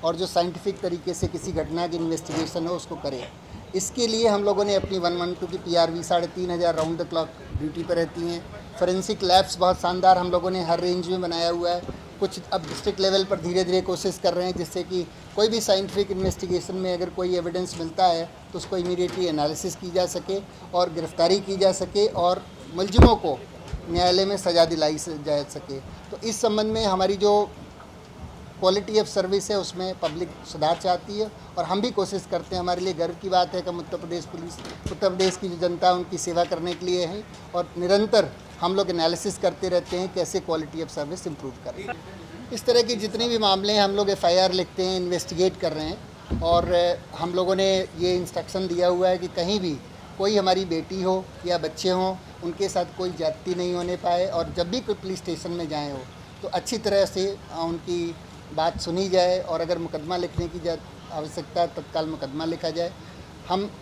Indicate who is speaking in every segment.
Speaker 1: और जो साइंटिफिक तरीके से किसी घटना की इन्वेस्टिगेशन हो उसको करे। इसके लिए हम लोगों ने अपनी 112 की PRV 3,500 round the clock duty पर रहती हैं। फोरेंसिक लैब्स बहुत शानदार हम लोगों ने हर रेंज में बनाया हुआ है। कुछ अब डिस्ट्रिक्ट लेवल पर धीरे धीरे कोशिश कर रहे हैं जिससे कि कोई भी साइंटिफिक इन्वेस्टिगेशन में अगर कोई एविडेंस मिलता है तो उसको इमीडिएटली एनालिसिस की जा सके और गिरफ्तारी की जा सके और मुलजिमों को न्यायालय में सज़ा दिलाई जा सके। तो इस संबंध में हमारी जो क्वालिटी ऑफ सर्विस है उसमें पब्लिक सुधार चाहती है और हम भी कोशिश करते हैं। हमारे लिए गर्व की बात है कि उत्तर प्रदेश पुलिस, उत्तर प्रदेश की जो जनता उनकी सेवा करने के लिए है और निरंतर हम लोग एनालिसिस करते रहते हैं कैसे क्वालिटी ऑफ सर्विस इम्प्रूव करें। इस तरह के जितने भी मामले हैं हम लोग FIR लिखते हैं, इन्वेस्टिगेट कर रहे हैं और हम लोगों ने ये इंस्ट्रक्शन दिया हुआ है कि कहीं भी कोई हमारी बेटी हो या बच्चे हों उनके साथ कोई ज्यादती नहीं होने पाए और जब भी कोई पुलिस स्टेशन में जाएँ हो तो अच्छी तरह से उनकी बात सुनी जाए और अगर मुकदमा लिखने की आवश्यकता है तत्काल मुकदमा लिखा जाए।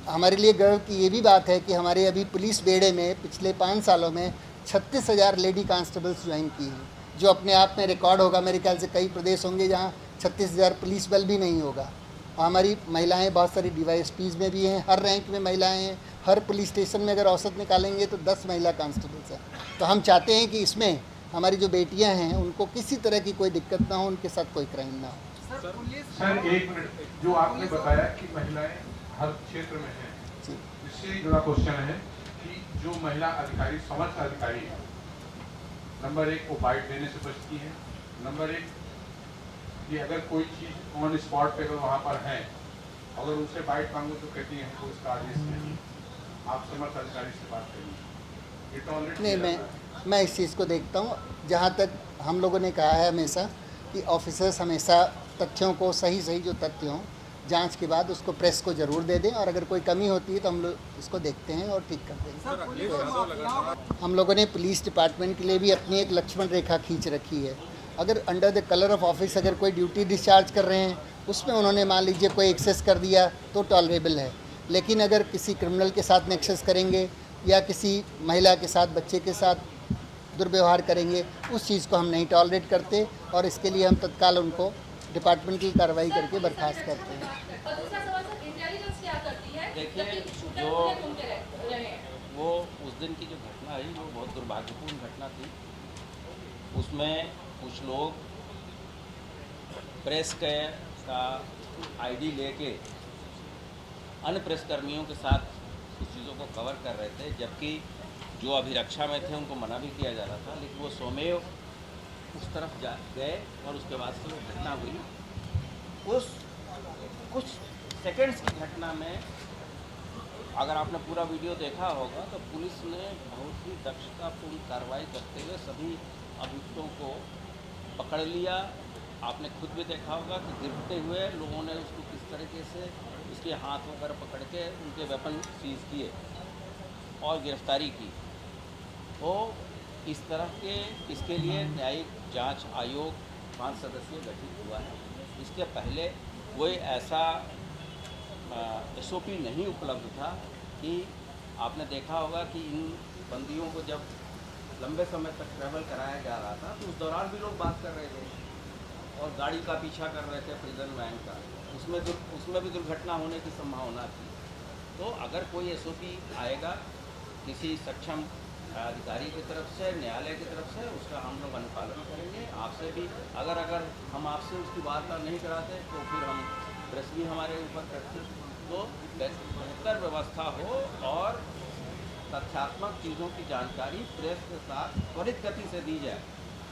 Speaker 1: हमारे लिए गर्व की ये भी बात है कि हमारे अभी पुलिस बेड़े में पिछले 5 सालों में 36,000 लेडी कांस्टेबल्स ज्वाइन की हैं, जो अपने आप में रिकॉर्ड होगा। मेरे ख्याल से कई प्रदेश होंगे जहाँ 36,000 पुलिस बल भी नहीं होगा। और हमारी महिलाएं बहुत सारी DYSPs में भी हैं, हर रैंक में महिलाएं हैं। हर पुलिस स्टेशन में अगर औसत निकालेंगे तो 10 महिला कांस्टेबल्स हैं। तो हम चाहते हैं कि इसमें हमारी जो बेटियां हैं उनको किसी तरह की कोई दिक्कत ना हो, उनके साथ कोई क्राइम ना हो।
Speaker 2: सर एक मिनट, जो आपने बताया कि महिलाएं हर क्षेत्र में हैं, इससे जुड़ा क्वेश्चन है कि जो महिला अधिकारी, समर्थ अधिकारी है, नंबर 1 वो बाइट देने से बचती है। नंबर 1 कि अगर कोई चीज ऑन स्पॉट पे अगर वहाँ पर है, अगर उनसे बाइट मांगो तो कहती है हमको इसका आदेश नहीं। आप समर्थ अधिकारी से बात करिए।
Speaker 1: नहीं, मैं इस चीज़ को देखता हूँ। जहाँ तक हम लोगों ने कहा है हमेशा कि ऑफिसर्स हमेशा तथ्यों को सही जो तथ्य हों जांच के बाद उसको प्रेस को ज़रूर दे दें और अगर कोई कमी होती है तो हम लोग इसको देखते हैं और ठीक कर देंगे। हम लोगों ने पुलिस डिपार्टमेंट के लिए भी अपनी एक लक्ष्मण रेखा खींच रखी है। अगर under the colour of office अगर कोई ड्यूटी डिस्चार्ज कर रहे हैं उसमें उन्होंने मान लीजिए कोई एक्सेस कर दिया तो टॉलरेबल है, लेकिन अगर किसी क्रिमिनल के साथ एक्सेस करेंगे या किसी महिला के साथ, बच्चे के साथ दुर्व्यवहार करेंगे, उस चीज़ को हम नहीं टॉलरेट करते और इसके लिए हम तत्काल उनको डिपार्टमेंट की कार्रवाई करके बर्खास्त करते हैं।
Speaker 3: देखिए, जो वो उस दिन की जो घटना आई वो बहुत दुर्भाग्यपूर्ण घटना थी। उसमें कुछ लोग प्रेस का ID लेके अन्य प्रेस कर्मियों के साथ कुछ चीज़ों को कवर कर रहे थे, जबकि जो अभिरक्षा में थे उनको मना भी किया जा रहा था, लेकिन वो स्वमेव उस तरफ गए और उसके बाद से वो घटना हुई। उस कुछ सेकंड्स की घटना में अगर आपने पूरा वीडियो देखा होगा तो पुलिस ने बहुत ही दक्षतापूर्ण कार्रवाई करते हुए सभी अभियुक्तों को पकड़ लिया। आपने खुद भी देखा होगा कि गिरते हुए लोगों ने उसको किस तरीके से उसके हाथ वगैरह पकड़ के उनके वेपन सीज किए और गिरफ्तारी की। तो इस तरह के इसके लिए न्यायिक जांच आयोग 5 सदस्यीय गठित हुआ है। इसके पहले कोई ऐसा SOP नहीं उपलब्ध था कि आपने देखा होगा कि इन बंदियों को जब लंबे समय तक ट्रैवल कराया जा रहा था तो उस दौरान भी लोग बात कर रहे थे और गाड़ी का पीछा कर रहे थे, प्रिजन वैन का, उसमें भी दुर्घटना होने की संभावना थी। तो अगर कोई SOP आएगा किसी सक्षम अधिकारी की तरफ से, न्यायालय की तरफ से, उसका हम लोग अनुपालन करेंगे। आपसे भी अगर हम आपसे उसकी वार्ता नहीं कराते तो फिर हम प्रेस भी हमारे ऊपर करते, तो बेहतर व्यवस्था हो और तथ्यात्मक चीज़ों की जानकारी प्रेस के साथ त्वरित गति से दी जाए,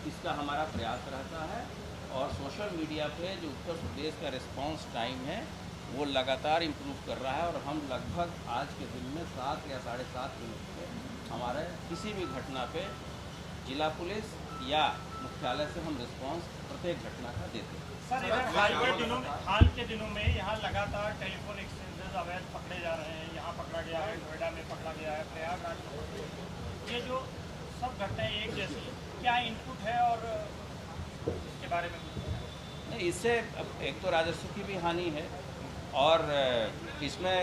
Speaker 3: इसका हमारा प्रयास रहता है। और सोशल मीडिया पे जो उत्तर प्रदेश का रिस्पांस टाइम है वो लगातार इम्प्रूव कर रहा है और हम लगभग आज के दिन में 7 या 7.5 मिनट में हमारे किसी भी घटना पे जिला पुलिस या मुख्यालय से हम रिस्पांस प्रत्येक घटना का देते हैं।
Speaker 4: सर, हाल के दिनों में यहाँ लगातार टेलीफोन एक्सचेंजेस अवैध पकड़े जा रहे हैं। यहाँ पकड़ा गया है, नोएडा में पकड़ा गया है, प्रयागराज में। ये जो सब घटनाएं एक जैसी, क्या इनपुट है और इसके बारे में
Speaker 3: नहीं, इससे एक तो राजस्व की भी हानि है और इसमें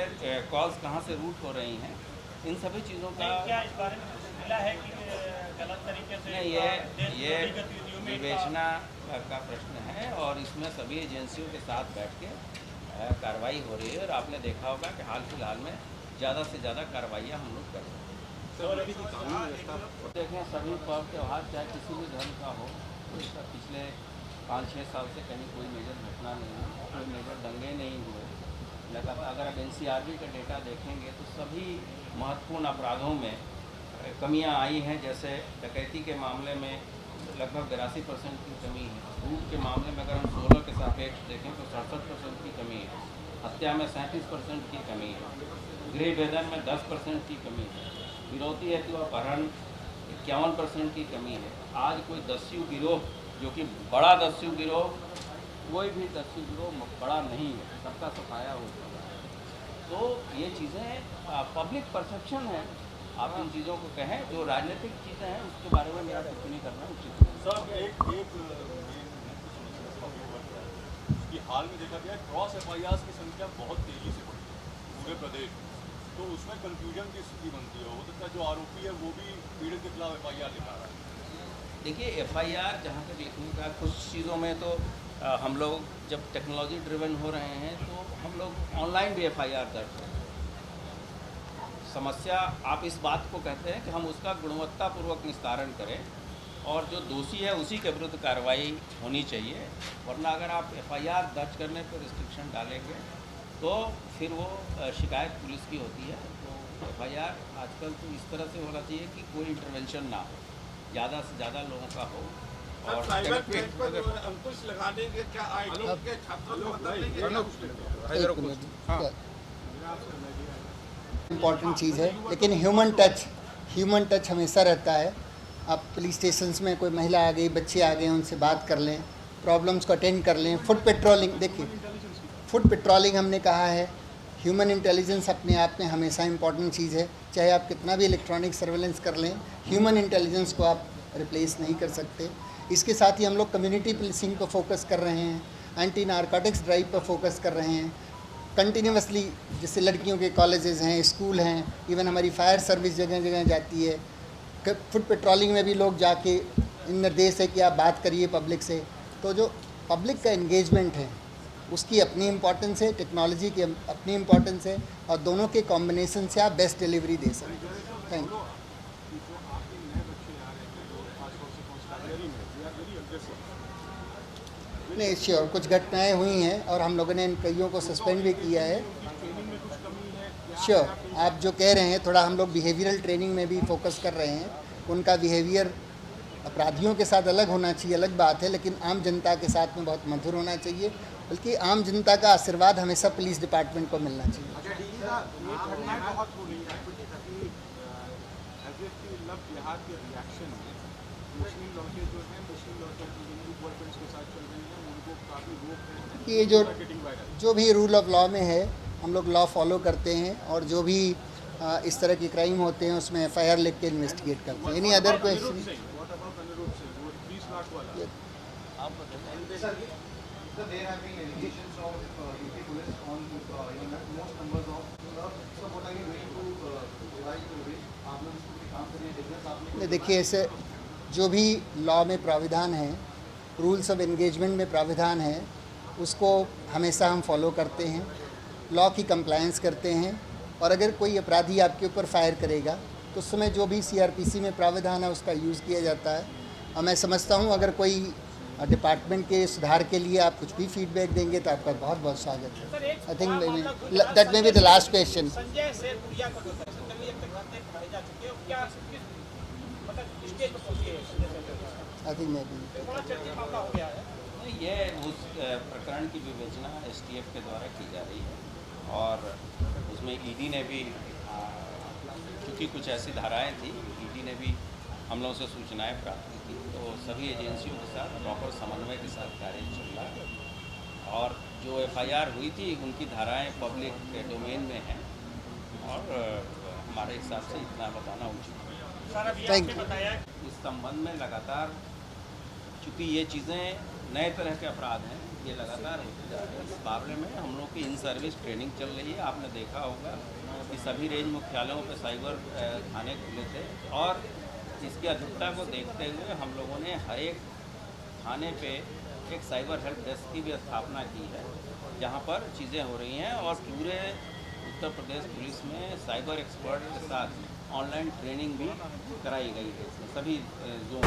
Speaker 3: कॉल्स कहाँ से रूट हो रही हैं, इन सभी चीज़ों का
Speaker 4: क्या इस बारे में मिला है कि गलत तरीके से
Speaker 3: नहीं,
Speaker 4: देश
Speaker 3: ये
Speaker 4: विरोधी गतिविधियों में
Speaker 3: विवेचना का प्रश्न है और इसमें सभी एजेंसियों के साथ बैठ के कार्रवाई हो रही है और आपने देखा होगा कि हाल फिलहाल में ज़्यादा से ज़्यादा कार्रवाइयाँ हम लोग कर रहे हैं। देखें, सभी पर्व त्यौहार चाहे किसी भी धर्म का हो, तो इसका पिछले 5-6 साल से कहीं कोई मेजर घटना नहीं हुई, कोई मेजर दंगे नहीं हुए। लगातार अगर आप NCRB का डेटा देखेंगे तो सभी महत्वपूर्ण अपराधों में कमियां आई हैं। जैसे डकैती के मामले में लगभग 82% की कमी है। लूट के मामले में अगर हम 16 के सापेक्ष देखें तो 67% की कमी है। हत्या में 37% की कमी है। गृह भेदन में 10% की कमी है। फिरौती हेतु अपहरण 51% की कमी है। आज कोई दस्यु गिरोह, जो कि बड़ा दस्यु गिरोह, कोई भी दस्यु गिरोह बड़ा नहीं है, सबका सफाया हो चुका है। तो ये चीज़ें पब्लिक परसेप्शन है। आप इन चीज़ों को कहें, जो राजनीतिक चीज़ें हैं उसके बारे में मेरा टिप्पणी करना उचित है।
Speaker 5: सर, एक कि हाल में देखा गया क्रॉस FIRs की संख्या बहुत तेजी से बढ़ी पूरे प्रदेश में, तो उसमें कंफ्यूजन की स्थिति बनती है। हो सकता है जो आरोपी है वो भी पीड़ित के खिलाफ FIR लिखा रहा है।
Speaker 3: देखिए, FIR जहाँ तक लिखने का, कुछ चीज़ों में तो हम लोग जब टेक्नोलॉजी ड्रिवन हो रहे हैं तो हम लोग ऑनलाइन भी FIR दर्ज करते हैं। समस्या आप इस बात को कहते हैं कि हम उसका गुणवत्तापूर्वक निस्तारण करें और जो दोषी है उसी के विरुद्ध कार्रवाई होनी चाहिए। वरना अगर आप FIR दर्ज करने पर रिस्ट्रिक्शन डालेंगे तो फिर वो शिकायत पुलिस की होती है। तो FIR आजकल तो इस तरह से होना चाहिए कि कोई इंटरवेंशन ना हो, ज़्यादा से ज़्यादा लोगों का हो। और
Speaker 5: साइबर क्राइम पर अंकुश लगा देंगे क्या? आईटी के छात्रों को बता देंगे।
Speaker 1: इम्पॉर्टेंट चीज़ है, लेकिन ह्यूमन टच हमेशा रहता है। आप पुलिस स्टेशंस में कोई महिला आ गई, बच्चे आ गए, उनसे बात कर लें, प्रॉब्लम्स को अटेंड कर लें। फुट पेट्रोलिंग, देखिए फुट पेट्रोलिंग हमने कहा है, ह्यूमन इंटेलिजेंस अपने आप में हमेशा इम्पॉर्टेंट चीज़ है। चाहे आप कितना भी इलेक्ट्रॉनिक सर्वेलेंस कर लें, ह्यूमन इंटेलिजेंस को आप रिप्लेस नहीं कर सकते। इसके साथ ही हम लोग कम्युनिटी पुलिसिंग पर फोकस कर रहे हैं, एंटी नारकोटिक्स ड्राइव पर फोकस कर रहे हैं कंटिन्यूसली। जैसे लड़कियों के कॉलेजेस हैं, स्कूल हैं, इवन हमारी फायर सर्विस जगह जगह जाती है। फुट पेट्रोलिंग में भी लोग जाके, इन निर्देश है कि आप बात करिए पब्लिक से। तो जो पब्लिक का एंगेजमेंट है उसकी अपनी इम्पोर्टेंस है, टेक्नोलॉजी की अपनी इम्पोर्टेंस है, और दोनों के कॉम्बिनेशन से आप बेस्ट डिलीवरी दे सकते हैं। Thank you. नहीं, श्योर, कुछ घटनाएं हुई हैं और हम लोगों ने इन कईयों को सस्पेंड भी किया है। श्योर, आप जो कह रहे हैं, थोड़ा हम लोग बिहेवियरल ट्रेनिंग में भी फोकस कर रहे हैं। उनका बिहेवियर अपराधियों के साथ अलग होना चाहिए, अलग बात है, लेकिन आम जनता के साथ में बहुत मधुर होना चाहिए। बल्कि आम जनता का आशीर्वाद हमेशा पुलिस डिपार्टमेंट को मिलना चाहिए। ये जो भी रूल ऑफ लॉ में है, हम लोग लॉ फॉलो करते हैं, और जो भी इस तरह के क्राइम होते हैं उसमें FIR लिख के इन्वेस्टिगेट करते हैं। Any other question? देखिए, ऐसे जो भी लॉ में प्राविधान है, रूल्स ऑफ एंगेजमेंट में प्राविधान है, उसको हमेशा हम फॉलो करते हैं, लॉ की कंप्लायंस करते हैं। और अगर कोई अपराधी आपके ऊपर फायर करेगा तो उस समय जो भी CRPC में प्राविधान है उसका यूज़ किया जाता है। और मैं समझता हूँ अगर कोई डिपार्टमेंट के सुधार के लिए आप कुछ भी फीडबैक देंगे तो आपका बहुत बहुत स्वागत है। I think that may be the last question. I think may be
Speaker 3: ये उस प्रकरण की विवेचना STF के द्वारा की जा रही है, और उसमें ED ने भी, क्योंकि कुछ ऐसी धाराएं थी, ED ने भी हम लोगों से सूचनाएं प्राप्त की थी। तो सभी एजेंसियों के साथ प्रॉपर समन्वय के साथ कार्य चल रहा है, और जो FIR हुई थी उनकी धाराएं पब्लिक डोमेन में हैं, और हमारे हिसाब से इतना बताना उचित है। इस संबंध में लगातार, चूँकि ये चीज़ें नए तरह के अपराध हैं, ये लगातार होते जा रहे हैं। इस मामले में हम लोग की इन सर्विस ट्रेनिंग चल रही है। आपने देखा होगा कि सभी रेंज मुख्यालयों पे साइबर थाने खुले थे, और इसकी अधिकता को देखते हुए हम लोगों ने हर एक थाने पे एक साइबर हेल्प डेस्क की भी स्थापना की है, जहाँ पर चीज़ें हो रही हैं और पूरे उत्तर प्रदेश पुलिस में साइबर एक्सपर्ट के साथ ऑनलाइन ट्रेनिंग भी कराई गई है सभी जोन।